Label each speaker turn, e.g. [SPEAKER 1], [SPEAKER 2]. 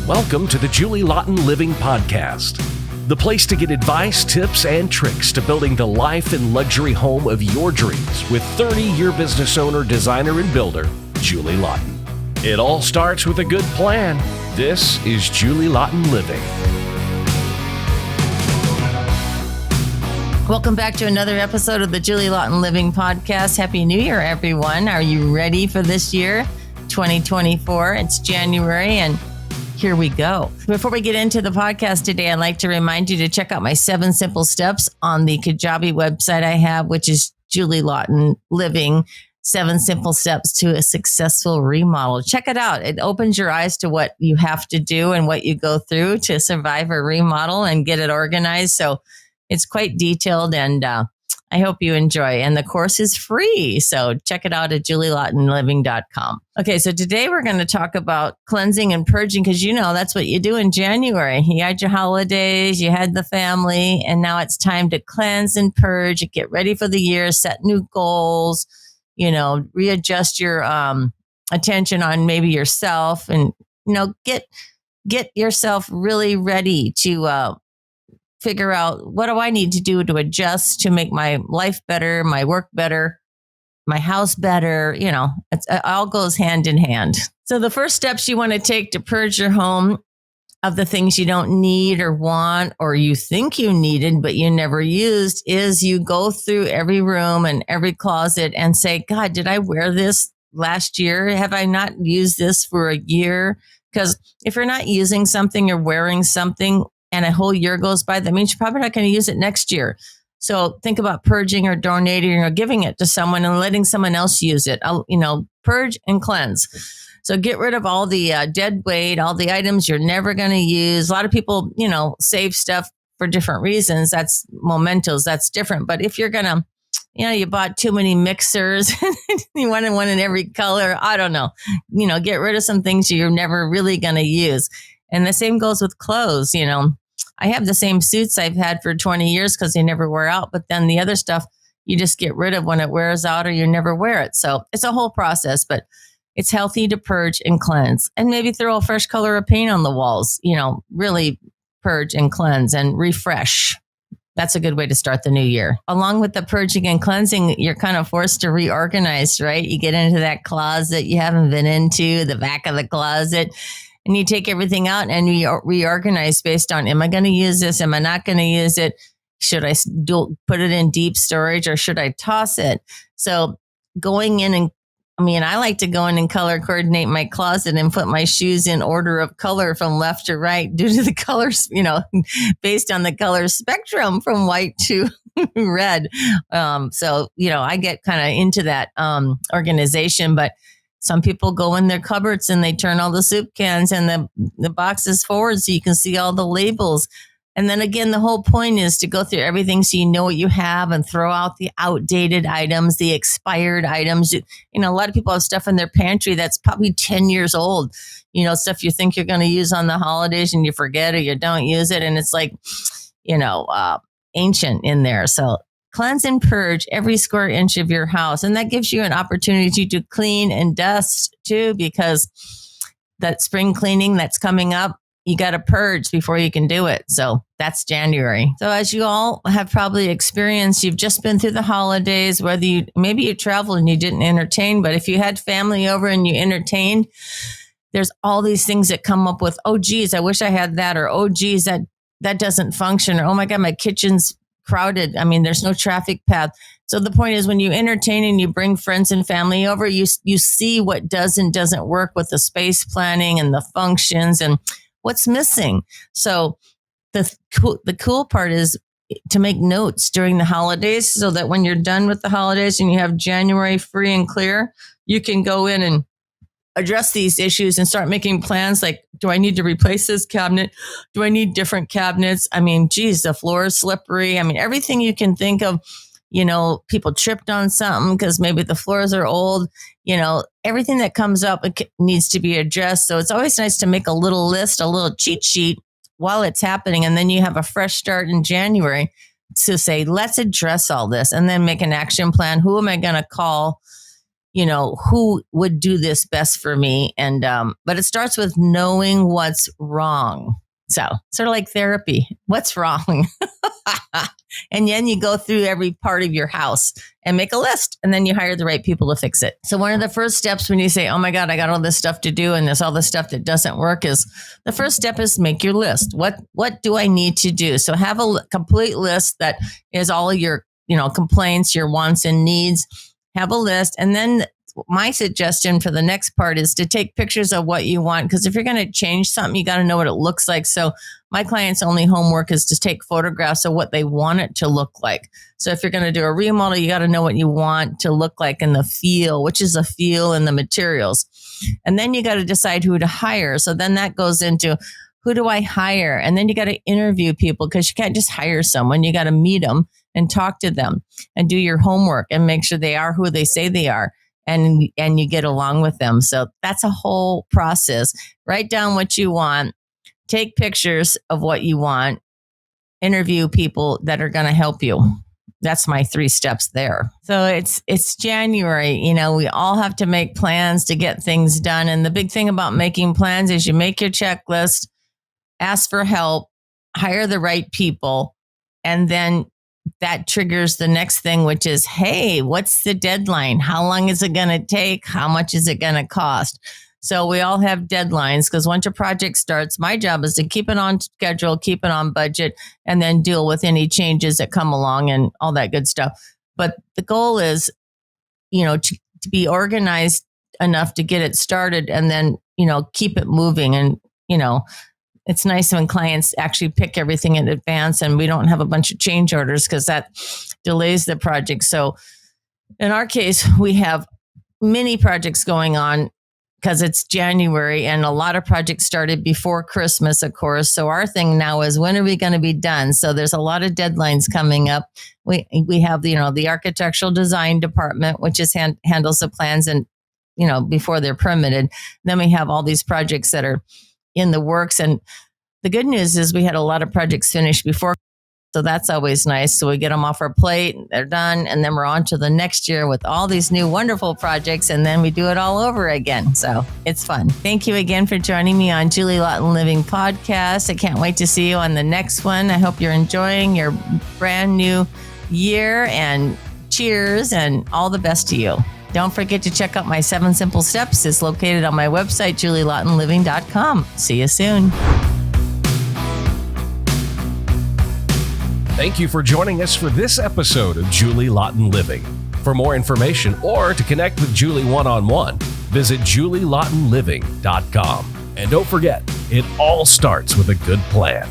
[SPEAKER 1] Welcome to the Julie Laughton Living Podcast, the place to get advice, tips, and tricks to building the life and luxury home of your dreams with 30-year business owner, designer, and builder, Julie Laughton. It all starts with a good plan. This is Julie Laughton Living.
[SPEAKER 2] Welcome back to another episode of the Julie Laughton Living Podcast. Happy New Year, everyone. Are you ready for this year, 2024? It's January, and here we go. Before we get into the podcast today, I'd like to remind you to check out my 7 simple steps on the Kajabi website I have, which is Julie Laughton Living, 7 simple steps to a successful remodel. Check it out. It opens your eyes to what you have to do and what you go through to survive a remodel and get it organized. So it's quite detailed, and I hope you enjoy. And the course is free, so check it out at julielaughtonliving.com. Okay, so today we're going to talk about cleansing and purging, because that's what you do in January. You had your holidays, you had the family, and now it's time to cleanse and purge, get ready for the year, set new goals, readjust your attention on maybe yourself, and get yourself really ready to figure out, what do I need to do to adjust to make my life better, my work better, my house better? It all goes hand in hand. So the first steps you want to take to purge your home of the things you don't need or want, or you think you needed but you never used, is you go through every room and every closet and say, God, did I wear this last year? Have I not used this for a year? Because if you're not using something or wearing something and a whole year goes by, that means you're probably not going to use it next year. So think about purging or donating or giving it to someone and letting someone else use it. Purge and cleanse. So get rid of all the dead weight, all the items you're never going to use. A lot of people, save stuff for different reasons. That's mementos. That's different. But if you're going to, you bought too many mixers, you wanted one in every color, I don't know. Get rid of some things you're never really going to use. And the same goes with clothes. I have the same suits I've had for 20 years because they never wear out. But then the other stuff you just get rid of when it wears out, or you never wear it. So it's a whole process, but it's healthy to purge and cleanse, and maybe throw a fresh color of paint on the walls. Really purge and cleanse and refresh. That's a good way to start the new year. Along with the purging and cleansing, you're kind of forced to reorganize, right? You get into that closet you haven't been into, the back of the closet, and you take everything out and you reorganize based on, am I going to use this? Am I not going to use it? Should I put it in deep storage, or should I toss it? So going in and, I like to go in and color coordinate my closet and put my shoes in order of color from left to right due to the colors, based on the color spectrum from white to red. I get kind of into that organization, but some people go in their cupboards and they turn all the soup cans and the boxes forward so you can see all the labels. And then again, the whole point is to go through everything so you know what you have and throw out the outdated items, the expired items. A lot of people have stuff in their pantry that's probably 10 years old, stuff you think you're going to use on the holidays and you forget, or you don't use it. And it's like, ancient in there. So cleanse and purge every square inch of your house. And that gives you an opportunity to clean and dust too, because that spring cleaning that's coming up, you got to purge before you can do it. So that's January. So as you all have probably experienced, you've just been through the holidays, whether maybe you traveled and you didn't entertain, but if you had family over and you entertained, there's all these things that come up with, oh, geez, I wish I had that, or, oh, geez, that doesn't function, or, oh my God, my kitchen's crowded. There's no traffic path. So the point is, when you entertain and you bring friends and family over, you see what does and doesn't work with the space planning and the functions and what's missing. So the cool part is to make notes during the holidays, so that when you're done with the holidays and you have January free and clear, you can go in and address these issues and start making plans like, do I need to replace this cabinet? Do I need different cabinets? The floor is slippery. Everything you can think of, people tripped on something because maybe the floors are old, everything that comes up, it needs to be addressed. So it's always nice to make a little list, a little cheat sheet while it's happening. And then you have a fresh start in January to say, let's address all this, and then make an action plan. Who am I going to call? who would do this best for me. And, but it starts with knowing what's wrong. So sort of like therapy. What's wrong? And then you go through every part of your house and make a list, and then you hire the right people to fix it. So one of the first steps when you say, oh my God, I got all this stuff to do and there's all this stuff that doesn't work, is the first step is make your list. What do I need to do? So have a complete list that is all of your, complaints, your wants and needs. Have a list. And then my suggestion for the next part is to take pictures of what you want, because if you're going to change something, you got to know what it looks like. So my clients' only homework is to take photographs of what they want it to look like. So if you're going to do a remodel, you got to know what you want to look like in the feel, which is the feel and the materials. And then you got to decide who to hire. So then that goes into, who do I hire? And then you got to interview people, because you can't just hire someone. You got to meet them and talk to them and do your homework and make sure they are who they say they are. And you get along with them. So that's a whole process. Write down what you want, take pictures of what you want, interview people that are going to help you. That's my 3 steps there. So it's January. We all have to make plans to get things done. And the big thing about making plans is you make your checklist, ask for help, hire the right people, and then that triggers the next thing, which is, hey, what's the deadline? How long is it going to take? How much is it going to cost? So we all have deadlines, because once your project starts, my job is to keep it on schedule, keep it on budget, and then deal with any changes that come along and all that good stuff. But the goal is, to be organized enough to get it started and then, keep it moving. And, it's nice when clients actually pick everything in advance and we don't have a bunch of change orders, because that delays the project. So in our case, we have many projects going on because it's January, and a lot of projects started before Christmas, of course. So our thing now is, when are we going to be done? So there's a lot of deadlines coming up. We have, the architectural design department, which is handles the plans and, before they're permitted. Then we have all these projects that are in the works. And the good news is we had a lot of projects finished before. So that's always nice. So we get them off our plate, they're done, and then we're on to the next year with all these new wonderful projects, and then we do it all over again. So it's fun. Thank you again for joining me on Julie Laughton Living Podcast. I can't wait to see you on the next one. I hope you're enjoying your brand new year, and cheers and all the best to you. Don't forget to check out my 7 Simple Steps. It's located on my website, julielaughtonliving.com. See you soon.
[SPEAKER 1] Thank you for joining us for this episode of Julie Laughton Living. For more information or to connect with Julie one-on-one, visit julielaughtonliving.com. And don't forget, it all starts with a good plan.